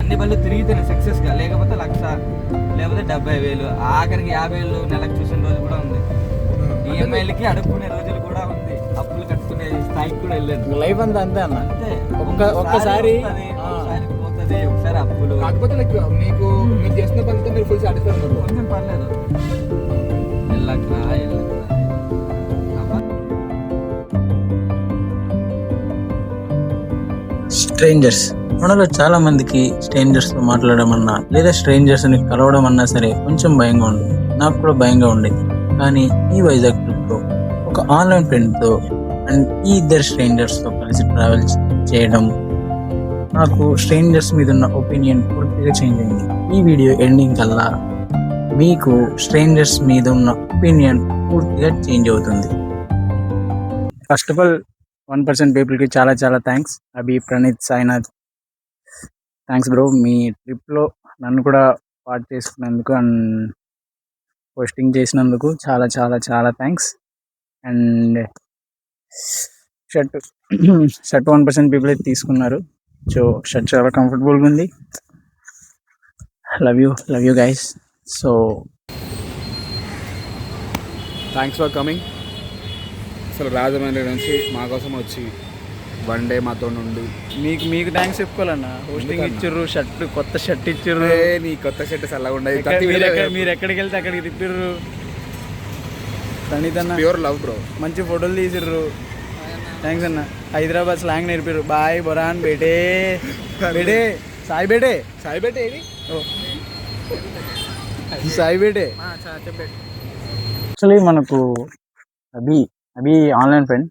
అన్ని బళ్ళు తిరిగితేనే సక్సెస్గా, లేకపోతే 1,00,000 లేకపోతే 70,000 ఆఖరికి 50,000 నెలకు చూసిన రోజు కూడా ఉంది. ఈఎంఐలకి అడుక్కునే రోజులు కూడా ఉంది, అప్పులు కట్టుకునే స్థాయికి కూడా వెళ్ళాను. లైఫ్ అంతా అంతే అన్న. అంతే, ఒక్కసారి పోతుంది, ఒకసారి అప్పులు. కాకపోతే మీకు మీరు చేసిన పనితో మీరు ఫుల్ సాటిస్ఫై ఉన్నారు. కొంచెం పర్లేదు. స్ట్రేంజర్స్, మనలో చాలా మందికి స్ట్రేంజర్స్ తో మాట్లాడమన్నా లేదా స్ట్రేంజర్స్ ని కలవడం అన్నా సరే కొంచెం భయంగా ఉండేది. నాకు కూడా భయంగా ఉండేది. కానీ ఈ వైజాగ్ ట్రిప్ లో ఒక ఆన్లైన్ ఫ్రెండ్ తో అండ్ ఈ ఇద్దరు స్ట్రేంజర్స్ తో కలిసి ట్రావెల్ చేయడం నాకు స్ట్రేంజర్స్ మీద ఉన్న ఒపీనియన్ పూర్తిగా చేంజ్ అయింది. ఈ వీడియో ఎండింగ్ కల్లా మీకు స్ట్రేంజర్స్ మీద ఉన్న ఒపీనియన్ పూర్తిగా చేంజ్ అవుతుంది. ఫస్ట్ ఆఫ్ ఆల్ 1% పీపుల్కి చాలా చాలా థ్యాంక్స్. అభి, ప్రణీత్, సాయినాథ్, థ్యాంక్స్ బ్రో. మీ ట్రిప్లో నన్ను కూడా పార్ట్ చేసుకున్నందుకు అండ్ పోస్టింగ్ చేసినందుకు చాలా చాలా చాలా థ్యాంక్స్. అండ్ షర్ట్ 1% పీపుల్ అయితే తీసుకున్నారు. సో షర్ట్ చాలా కంఫర్టబుల్గా ఉంది. Love you guys. So thanks for coming. అసలు రాజమండ్రి నుంచి మా కోసం వచ్చి 1 డే మాతో నుండి మీకు థ్యాంక్స్ చెప్పుకోవాలన్నా. హోస్టింగ్ ఇచ్చిర్రు, కొత్త షర్ట్ ఇచ్చిర్రు. నీ కొత్త షర్ట్ చల్లగా ఉండేది. మీరు ఎక్కడికి వెళ్తే అక్కడికి తిప్పిర్రు. ప్రణీత్ అన్న ప్యూర్ లవ్ బ్రో, మంచి ఫోటోలు తీసిర్రు. థ్యాంక్స్ అన్న. హైదరాబాద్ స్లాంగ్ నేర్పిర్రు. బాయ్ బొరాన్ బేటే బేటే సాయి బేటే ఏది సాయి బేటే. యాక్చువల్లీ మనకు అభి ఆన్లైన్ ఫ్రెండ్.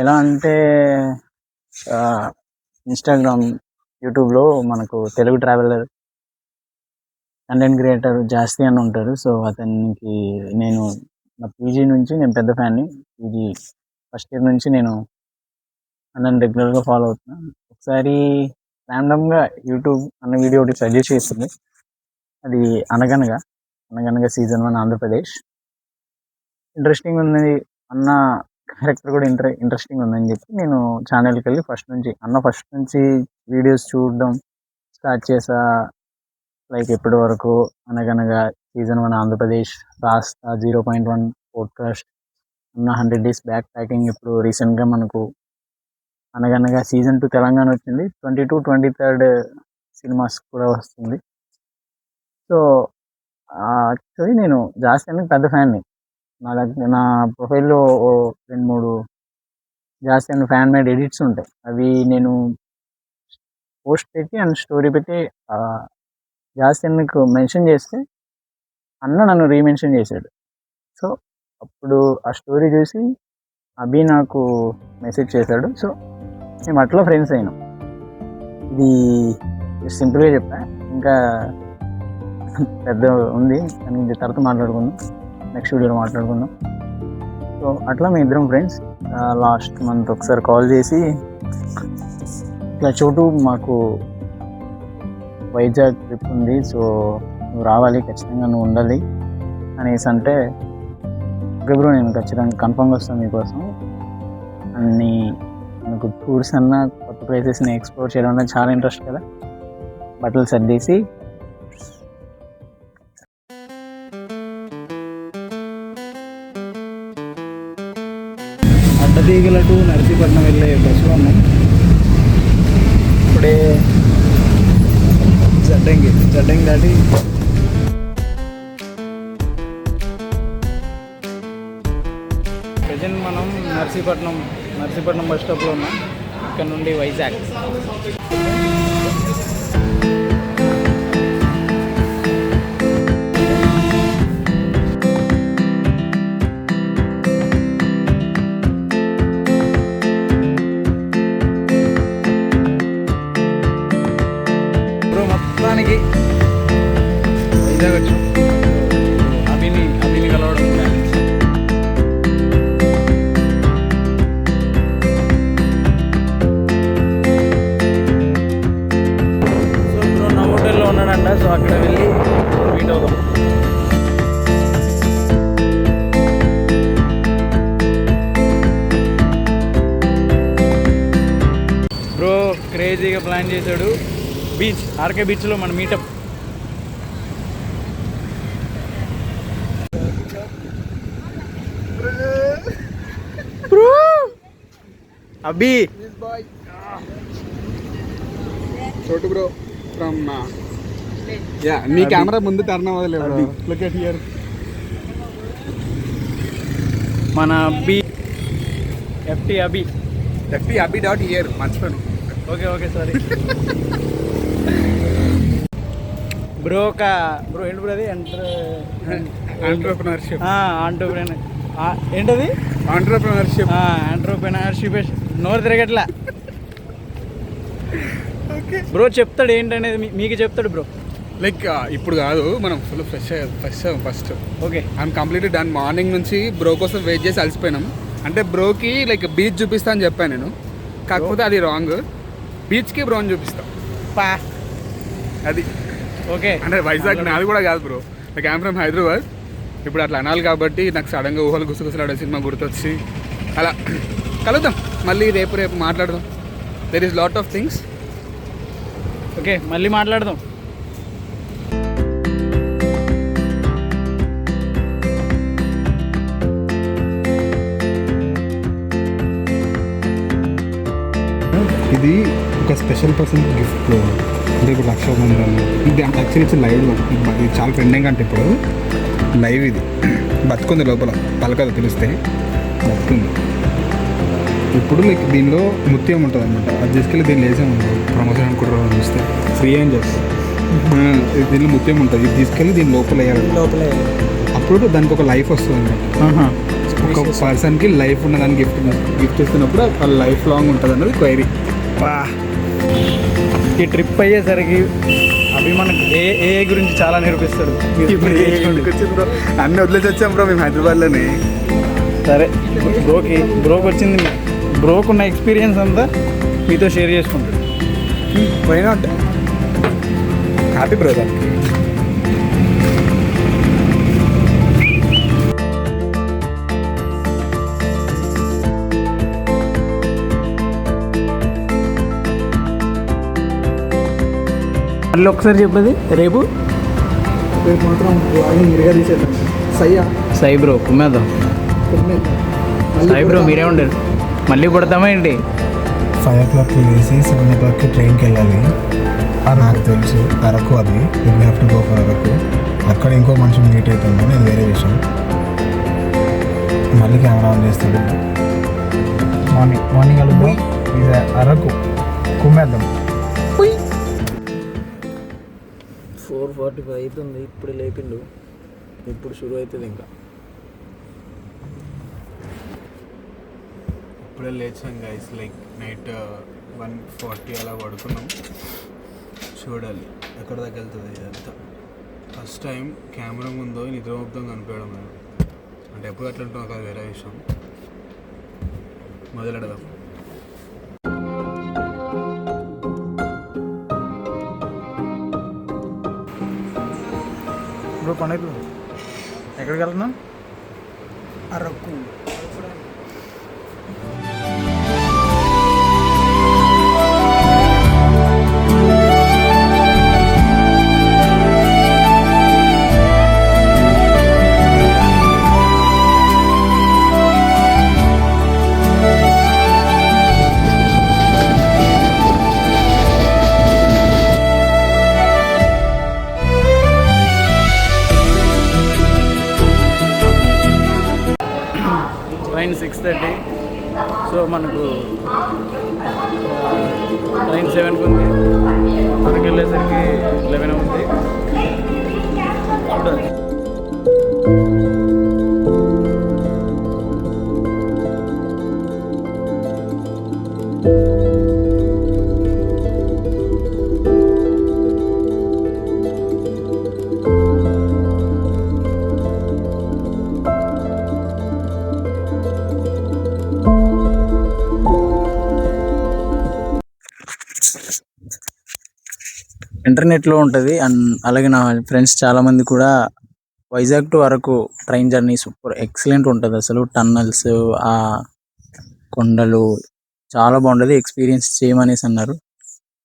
ఎలా అంటే ఇన్స్టాగ్రామ్, యూట్యూబ్లో మనకు తెలుగు ట్రావెలర్ కంటెంట్ క్రియేటర్ జాస్తి అని ఉంటారు. సో అతనికి నా పీజీ నుంచి నేను పెద్ద ఫ్యాన్ని. పీజీ ఫస్ట్ ఇయర్ నుంచి నేను అన్నని రెగ్యులర్గా ఫాలో అవుతున్నాను. ఒకసారి ర్యాండమ్గా యూట్యూబ్ అన్న వీడియో ఒకటి సజెస్ట్ చేస్తుంది. అది అనగనగా సీజన్ 1 ఆంధ్రప్రదేశ్. ఇంట్రెస్టింగ్ ఉంది అన్న క్యారెక్టర్ కూడా ఇంట్రెస్టింగ్ ఉందని చెప్పి నేను ఛానల్కి వెళ్ళి ఫస్ట్ నుంచి వీడియోస్ చూడడం స్టార్ట్ చేసా. లైక్ ఎప్పటి వరకు అనగనగా సీజన్ 1 ఆంధ్రప్రదేశ్, రాస్తా, 0.1 పోడ్కాస్ట్, అన్న 100 days బ్యాక్ ప్యాకింగ్. ఇప్పుడు రీసెంట్గా మనకు అనగనగా సీజన్ 2 తెలంగాణ వచ్చింది. 22, 23 సినిమాస్ కూడా వస్తుంది. సో యాక్చువల్లీ నేను జాస్తి పెద్ద ఫ్యాన్ని. నా ప్రొఫైల్లో 2-3 జాస్తి ఫ్యాన్ మేడ్ ఎడిట్స్ ఉంటాయి. అవి నేను పోస్ట్ పెట్టి అండ్ స్టోరీ పెట్టి జాస్తి మెన్షన్ చేస్తే అన్న నన్ను రీమెన్షన్ చేశాడు. సో అప్పుడు ఆ స్టోరీ చూసి అభి నాకు మెసేజ్ చేశాడు. సో మేము అట్లా ఫ్రెండ్స్ అయినాం. ఇది సింపుల్గా చెప్పా, ఇంకా పెద్ద ఉంది దాని తర్వాత మాట్లాడుకుందాం, నెక్స్ట్ వీడియోలో మాట్లాడుకుందాం. సో అట్లా మేము ఇద్దరం ఫ్రెండ్స్. లాస్ట్ మంత్ ఒకసారి కాల్ చేసి ఇట్లా చోటు మాకు వైజాగ్ ట్రిప్ ఉంది, సో నువ్వు రావాలి, ఖచ్చితంగా నువ్వు ఉండాలి అనేసి అంటే, ఓకే బ్రో నేను ఖచ్చితంగా కన్ఫర్మ్గా వస్తాను మీకోసం. అన్ని మనకు టూర్స్ అన్నా కొత్త ప్లేసెస్ని ఎక్స్ప్లోర్ చేయడం అన్నా చాలా ఇంట్రెస్ట్ కదా. బట్టలు సర్దేసి అడ్డతీగల టు నర్సీపట్నం వెళ్ళే బస్సులో ఉన్నాం. ఇప్పుడే జడ్డంగి దాటి ప్రజెంట్ మనం నర్సీపట్నం బస్ స్టాప్లో ఉన్నాం. ఇక్కడ నుండి వైజాగ్. మొత్తానికి వైజాగ్ వచ్చాం. అభిని కలవడం సో ఇప్పుడు నా హోటల్లో ఉన్నాడంట. సో అక్కడ వెళ్ళి మీట్ అవుదాం. బ్రో క్రేజీగా ప్లాన్ చేశాడు. బీచ్, ఆర్కే బీచ్లో మన మీటప్. అబ్బి చోటు బ్రో ఫ్రమ్ యా మీ కెమెరా ముందు టర్న్ అవ్వదులే బ్రో. Look at here. మన అబ్బి ఎఫ్టీ అబ్బి డాట్ హియర్ మర్చిపోయాను. Okay sorry bro. బ్రో ఏంటి బ్రో అది ఎంటర్‌ప్రెన్యూర్‌షిప్. ఏంటది ఎంటర్‌ప్రెన్యూర్‌షిప్. నోరు తిరగట్లా. బ్రో చెప్తాడు ఏంటనేది, మీకు చెప్తాడు బ్రో. లైక్ ఇప్పుడు కాదు, మనం full fresh first. Okay, I'm completely done. Morning నుంచి బ్రో కోసం వెయిట్ చేసి అలసిపోయినాం. అంటే బ్రోకి లైక్ బీచ్ చూపిస్తా అని చెప్పాను నేను, కాకపోతే అది రాంగ్. బీచ్కి బ్రోని చూపిస్తాం అది. ఓకే, అంటే వైజాగ్ నాది కూడా కాదు bro, like I'm from Hyderabad. ఇప్పుడు అట్లా అనాలి కాబట్టి నాకు సడన్గా ఊహలు గుసగుసలాడే సినిమా గుర్తొచ్చి అలా కలుద్దాం మళ్ళీ. రేపు మాట్లాడదాం. There is lot of things. Okay మళ్ళీ మాట్లాడదాం. ఇది ఒక స్పెషల్ పర్సన్ గిఫ్ట్. అంటే ఇప్పుడు 1,00,000 మంది ఇది యాక్చువల్లీ ఇట్స్ లైవ్. ఇది చాలా ట్రెండింగ్. అంటే ఇప్పుడు లైవ్ ఇది బతుకుంది లోపల, పలకదు తెలిస్తే బతుకుంది. ఇప్పుడు లైక్ దీనిలో ముత్యం ఉంటుంది అనమాట. అది తీసుకెళ్ళి దీన్ని వేసాము ప్రమోషన్ అనుకుంటారు చూస్తే ఫ్రీ అని చెప్పి. దీనిలో ముత్యం ఉంటుంది, ఇది తీసుకెళ్ళి దీని లోపల వేయాలి. అప్పుడు దానికి ఒక లైఫ్ వస్తుంది అనమాట. ఒక పర్సన్కి లైఫ్ ఉన్న దాన్ని గిఫ్ట్ ఇస్తున్నప్పుడు వాళ్ళ లైఫ్ లాంగ్ ఉంటుంది అన్నది క్వైరీ. ఈ ట్రిప్ అయ్యేసరికి అవి మనకు ఏ గురించి చాలా నేర్పిస్తాడు. అన్నీ వదిలేసి వచ్చాం బ్రో మేము హైదరాబాద్లోనే. సరే, బ్రోకి వచ్చింది, బ్రోకు ఉన్న ఎక్స్పీరియన్స్ అంతా మీతో షేర్ చేసుకుంటాడు. Why not? హ్యాపీ బ్రో దానికి. మళ్ళీ ఒకసారి చెప్పేది, రేపు మాత్రం మీరుగా తీసేద్దాం. సై బ్రో కుమ్మేద్దాం. సై బ్రో మీరే ఉండరు, మళ్ళీ కొడతామా ఏంటి? 5 o'clock వేసి 7 o'clockకి ట్రైన్కి వెళ్ళాలి. నాకు తెలుసు అరకు, అది you have to go for Araku. అక్కడ ఇంకో మనిషి మీట్ అవుతుంది, అది వేరే విషయం. మళ్ళీ కెమెరా ఆన్ చేస్తాడు. మార్నింగ్ వెళ్దాం. ఇది అరకు కుమ్మేద్దాం. 4:45 అవుతుంది, ఇప్పుడు లేపిండు, ఇప్పుడు షురు అవుతుంది. ఇంకా ఇప్పుడే లేచాం గైస్. లైక్ నైట్ 1:40 అలా పడుకున్నాం. చూడాలి ఎక్కడ దాకా వెళ్తుంది ఇదంతా. ఫస్ట్ టైం కెమెరా ముందు నిద్రమొత్తం కనిపించడం నేను. అంటే ఎప్పుడు అట్లా ఉంటుందో కాదు, వేరే విషయం. మొదలెడదాం. ఇప్పుడు పండుగ ఎక్కడికి వెళ్తున్నాం? అరకు. ట్రైన్ 6:30. సో మనకు ట్రైన్ 7కి ఉంది. మనకి వెళ్ళేసరికి 11 అవుతుంది. చూడాలి. ఇంటర్నెట్లో ఉంటుంది. అండ్ అలాగే నా ఫ్రెండ్స్ చాలామంది కూడా Vizag to Araku train journey super excellent ఉంటుంది. అసలు టన్నల్స్, ఆ కొండలు చాలా బాగుంటుంది, ఎక్స్పీరియన్స్ చేయమనేసి అన్నారు.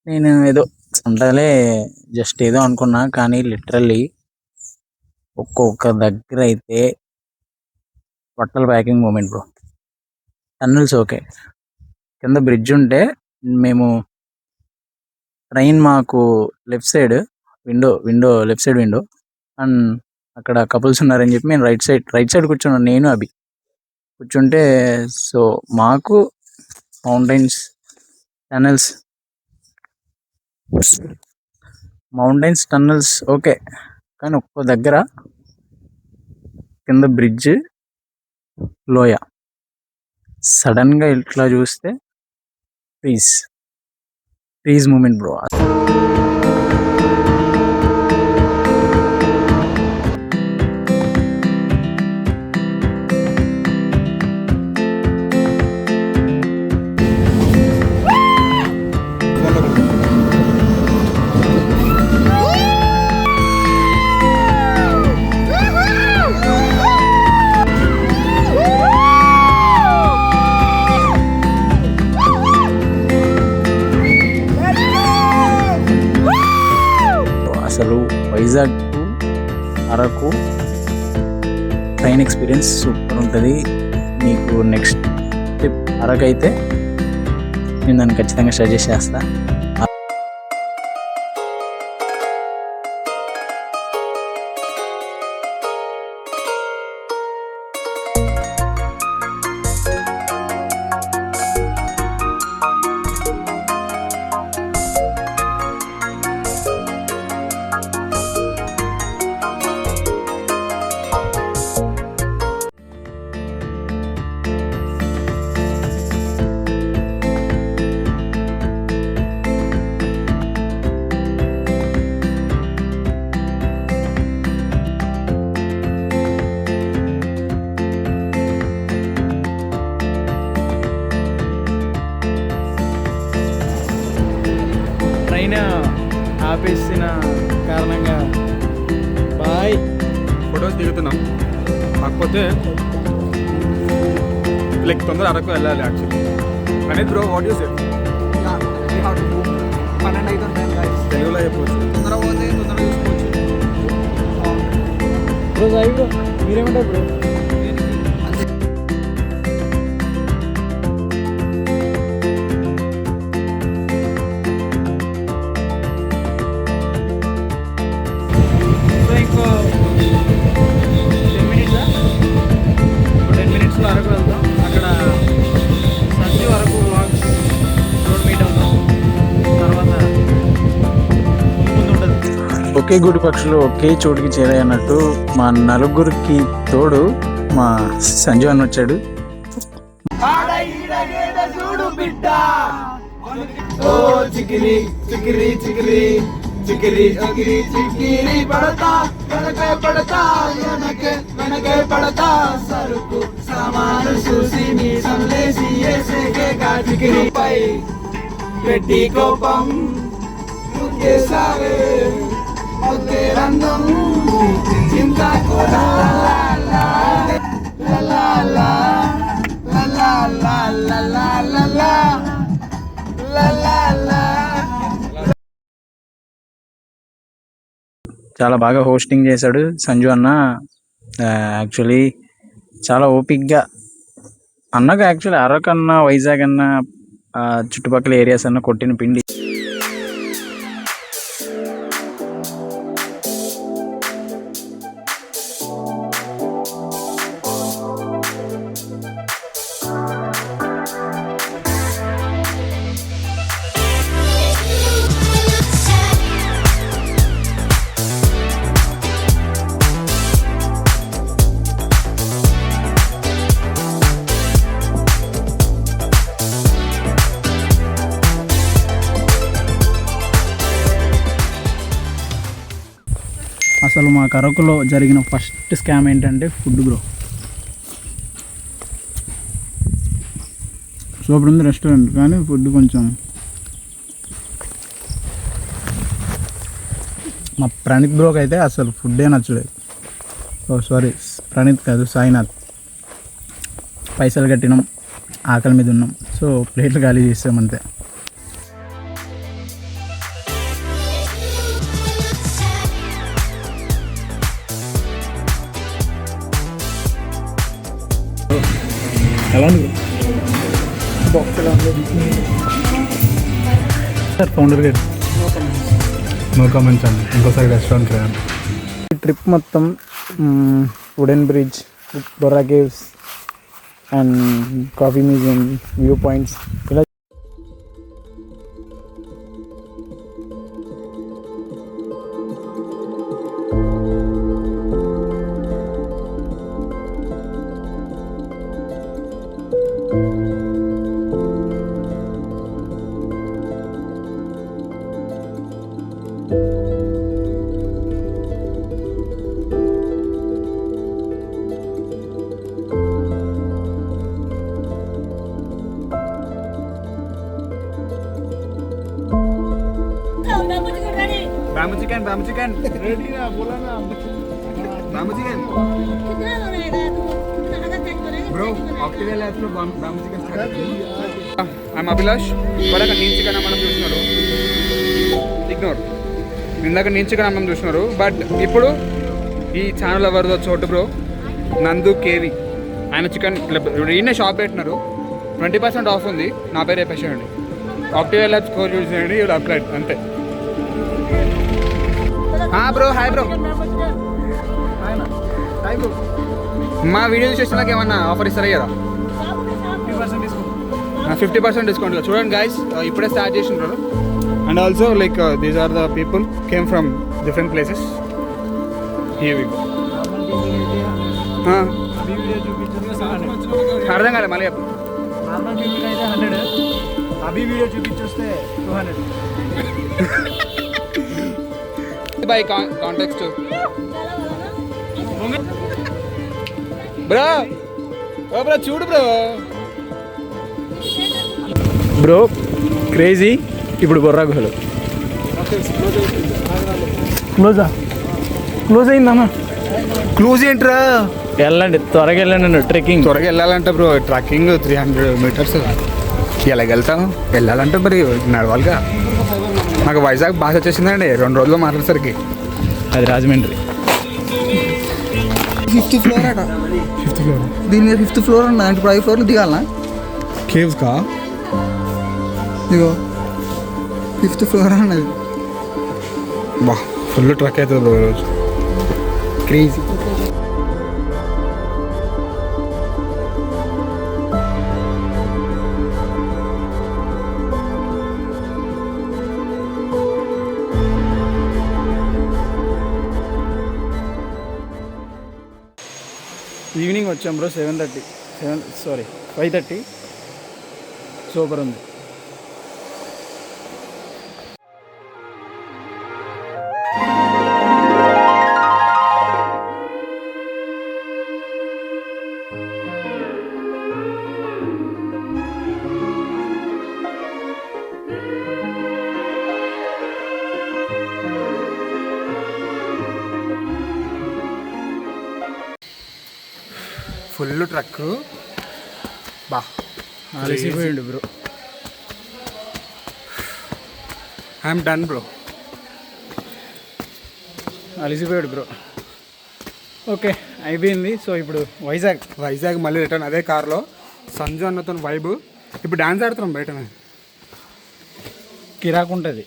నేను ఏదో ఉంటలే జస్ట్ ఏదో అనుకున్నా, కానీ లిటరల్లీ ఒక్కొక్క దగ్గర అయితే బట్టల packing moment bro. Tunnels okay, కింద బ్రిడ్జ్ ఉంటే మేము ట్రైన్ మాకు left side window left side window and అక్కడ కపుల్స్ ఉన్నారని చెప్పి మేము రైట్ సైడ్ కూర్చున్నాను, నేను అభి కూర్చుంటే. సో మాకు మౌంటైన్స్ టన్నల్స్ ఓకే, కానీ ఒక్కో దగ్గర కింద బ్రిడ్జ్ లోయ సడన్గా ఇట్లా చూస్తే ఫ్రీజ్ మూమెంట్ బ్రో. అసలు Vizag to Araku train experience super ఉంటుంది. మీకు నెక్స్ట్ ట్రిప్ అరకు అయితే నేను దాన్ని ఖచ్చితంగా సజెస్ట్ చేస్తా. ట్రైన్ ఆపేసిన కారణంగా బాయ్ ఫొటోస్ దిగుతున్నాం. కాకపోతే లైక్ తొందర అరకు వెళ్ళాలి actually. Praneeth bro, what you say? తెలుగులో చెప్పవచ్చు. తొందర పోతే తొందర చూసుకోవచ్చు. బ్రో సాయి బ్రో, మీరేమంటారు బ్రో? సో ఇంకో 10 minutes అరకు వెళ్తాం. అక్కడ సంజు వరకు వ్లాగ్స్ రోడ్ మీట్ అవుతాం. తర్వాత ముందు ఉంటుంది. ఒకే గూడు పక్షులు ఒకే చోటుకి చేరాయి అన్నట్టు మా నలుగురికి తోడు మా సంజు అన్న వచ్చాడు. చికిరి చికిరి చికిరి చికిరి చికిరి చికిరి పడతా వెనకే పడతా సరుకు సామాను చూసి నీ సందేశి ఏసేగా చికిరి పై పెట్టి కోపం ముద్దేసావే ముద్దే రంగం చింత కూడా చాలా బాగా హోస్టింగ్ చేశాడు సంజు అన్న. యాక్చువల్లీ చాలా ఓపిక్గా అన్నకు యాక్చువల్లీ అరకు అన్న వైజాగ్ అన్న చుట్టుపక్కల ఏరియాస్ అన్న కొట్టిన పిండి. అసలు మా అరకులో జరిగిన ఫస్ట్ స్కామ్ ఏంటంటే ఫుడ్ బ్రో. సూపర్ ఉంది రెస్టారెంట్, కానీ ఫుడ్ కొంచెం మా ప్రణీత్ బ్రోకి అయితే అసలు ఫుడ్డే నచ్చలేదు. సారీ ప్రణీత్ కాదు, సాయినాథ్. పైసలు కట్టినాం, ఆకలి మీద ఉన్నాం, సో ప్లేట్లు ఖాళీ చేసాం అంతే. ఎలా ఉంది బాక్స్ ఎలా ఉంది సార్ ఫౌండర్ గారు? నో కామెంట్స్ అండి, ఇంకోసారి రెస్టారెంట్కి రండి. ఈ ట్రిప్ మొత్తం wooden bridge, Borra caves and coffee museum, view points ఇలా Bamboo chicken. Ready na, bola na. Bamboo chicken. कितना हो रहेगा तो कितना अगर चेक करेंगे Bro, Octavia Labs లో bamboo chicken start. I'm Abhilash. ఇందాక నేను చికెన్ అమ్మడం చూస్తున్నారు. ఇగ్నోర్. ఇందాక నేను చికెన్ అమ్మడం చూస్తున్నారు. బట్ ఇప్పుడు ఈ ఛానల్ ఎవరిదో చోటు బ్రో, నందు కేవి. ఆయన చికెన్ ఈయన షాప్ పెట్టినారు. 20% ఆఫ్ ఉంది. నా పేరు చెప్పేసేయండి. Octavia Labs స్కోర్ యూజ్ చేయండి, యూ అప్లైడ్ అంతే. Bro hi bro. మా వీడియో చూసేసినాక ఏమన్నా ఆఫర్ ఇస్తారా కదా? 50% డిస్కౌంట్లో చూడండి గైస్, ఇప్పుడే స్టార్ట్ చేసినారు. And also like these are the people came from different places. అర్థం కాలే మళ్ళీ చెప్పు. నార్మల్ పీపుల్ అయితే 100, అభి వీడియో చూపించేస్తే 200. By contacts bro. Oh bro చూడు బ్రో క్రేజీ. ఇప్పుడు బొర్రా గుహలు క్లోజ్ అయిందమ్మా. క్లూజ్ ఏంట్రా? వెళ్ళండి, త్వరగా వెళ్ళండి. ట్రెక్కింగ్ త్వరగా వెళ్ళాలంటే బ్రో ట్రెక్కింగ్ 300 meters. ఎలాగ వెళ్తాం? వెళ్ళాలంటే మరి నడవాలిగా. నాకు వైజాగ్ భాష వచ్చేసిందండి 2 రోజుల్లో మాట్లాడేసరికి. అది రాజమండ్రి. 5th ఫ్లోర్ అట. 5th floor దీని మీద 5th ఫ్లోర్ అన్న. ఇప్పుడు 5 ఫ్లోర్లు దిగాలనా? కేవ్స్ కా? ఇగో 5th ఫ్లోర్ అన్నది. బా ఫుల్ ట్రక్ అవుతుంది బ్రో ఈరోజు. క్రేజీ. ఈవినింగ్ వచ్చాం బ్రో. 5:30. సూపర్ ఉంది. ఫుల్ ట్రక్ బా అలసిపోయిండు బ్రో. I'm done bro. అలసిపోయాడు బ్రో. ఓకే అయిపోయింది. సో ఇప్పుడు వైజాగ్ మళ్ళీ రిటర్న్ అదే కార్లో. సంజు అన్నతో వైబ్. ఇప్పుడు డాన్స్ ఆడుతున్నాం బయట. కిరాకు ఉంటుంది.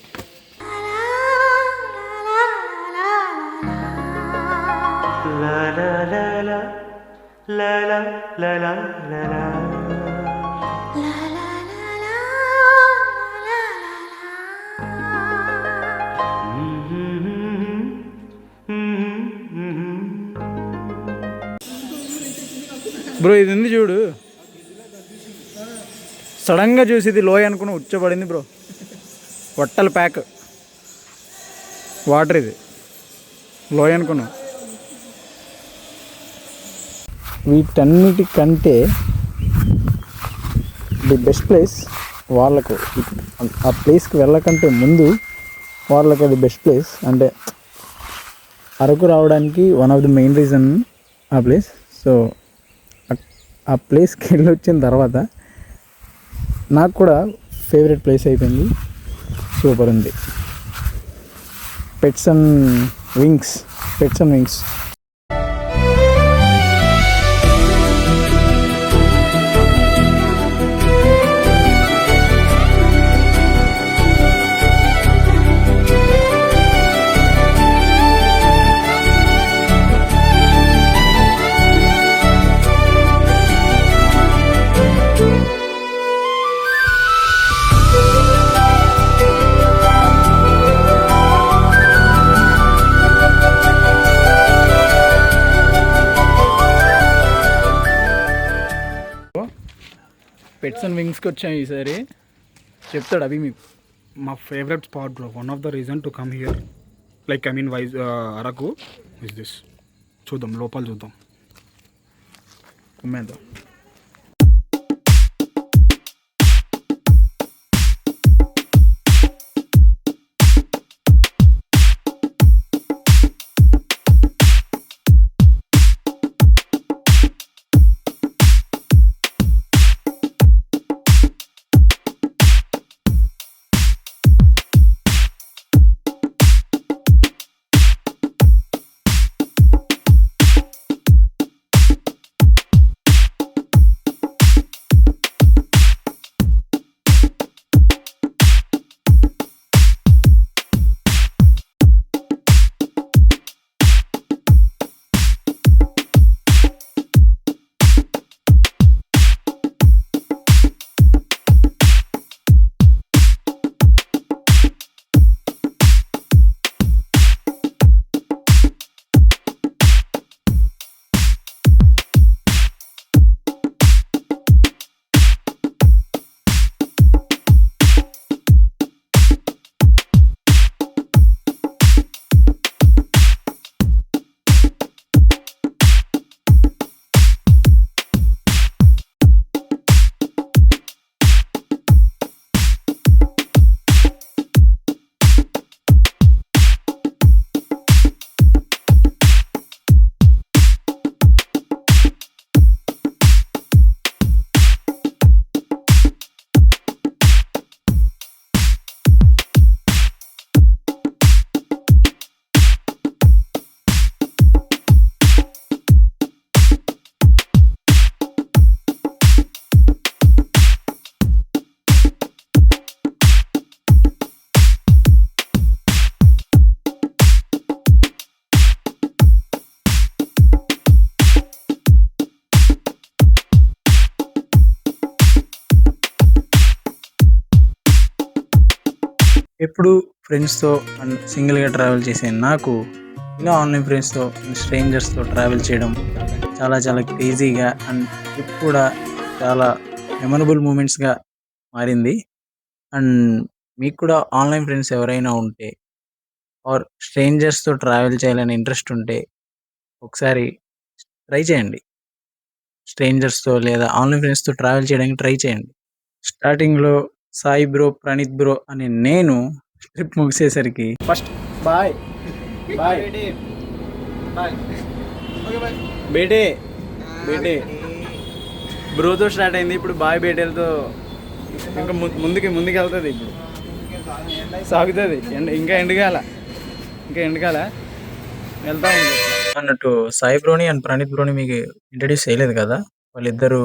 బ్రో ఇది ఉంది చూడు. సడన్గా చూసి ఇది లోయ అనుకుని ఉచ్చబడింది బ్రో. వట్టల ప్యాక్ వాటర్. ఇది లోయ అనుకున్నాం. వీటన్నిటికంటే ది బెస్ట్ ప్లేస్ వాళ్ళకు. ఆ ప్లేస్కి వెళ్ళకంటే ముందు వాళ్ళకి అది బెస్ట్ ప్లేస్. అంటే అరకు రావడానికి one of the main reason ఆ ప్లేస్. సో ఆ ప్లేస్కి వెళ్ళి వచ్చిన తర్వాత నాకు కూడా ఫేవరెట్ ప్లేస్ అయిపోయింది. సూపర్ ఉంది. Pets and wings. Pets and వింగ్స్కి వచ్చాం ఈసారి. చెప్తాడు అవి మీకు. మా favourite spot bro, one of the reason to come here like I mean Araku is this. చూద్దాం లోపల చూద్దాం. కుమ్మేద్దాం. ఎప్పుడు ఫ్రెండ్స్తో అండ్ సింగిల్గా ట్రావెల్ చేసే నాకు ఇలా ఆన్లైన్ ఫ్రెండ్స్తో అండ్ స్ట్రేంజర్స్తో ట్రావెల్ చేయడం చాలా చాలా క్రేజీగా అండ్ ట్రిప్ కూడా చాలా మెమరబుల్ మూమెంట్స్గా మారింది. అండ్ మీకు కూడా ఆన్లైన్ ఫ్రెండ్స్ ఎవరైనా ఉంటే ఆర్ స్ట్రేంజర్స్తో ట్రావెల్ చేయాలని ఇంట్రెస్ట్ ఉంటే ఒకసారి ట్రై చేయండి. స్ట్రేంజర్స్తో లేదా ఆన్లైన్ ఫ్రెండ్స్తో ట్రావెల్ చేయడానికి ట్రై చేయండి. స్టార్టింగ్లో సాయి బ్రో, ప్రణీత్ బ్రో అని నేను ట్రిప్ ముగిసేసరికి ఫస్ట్ బాయ్ బాయ్ బేటే బేటే బ్రోతో స్టార్ట్ అయింది, ఇప్పుడు బాయ్ బేటేలతో ఇంకా ముందుకు వెళ్తుంది. ఇప్పుడు సాగుతుంది, ఇంకా ఎండగాల వెళ్తా ఉంది అన్నట్టు. సాయి బ్రోని అండ్ ప్రణీత్ బ్రోని మీకు ఇంట్రడ్యూస్ చేయలేదు కదా, వాళ్ళిద్దరూ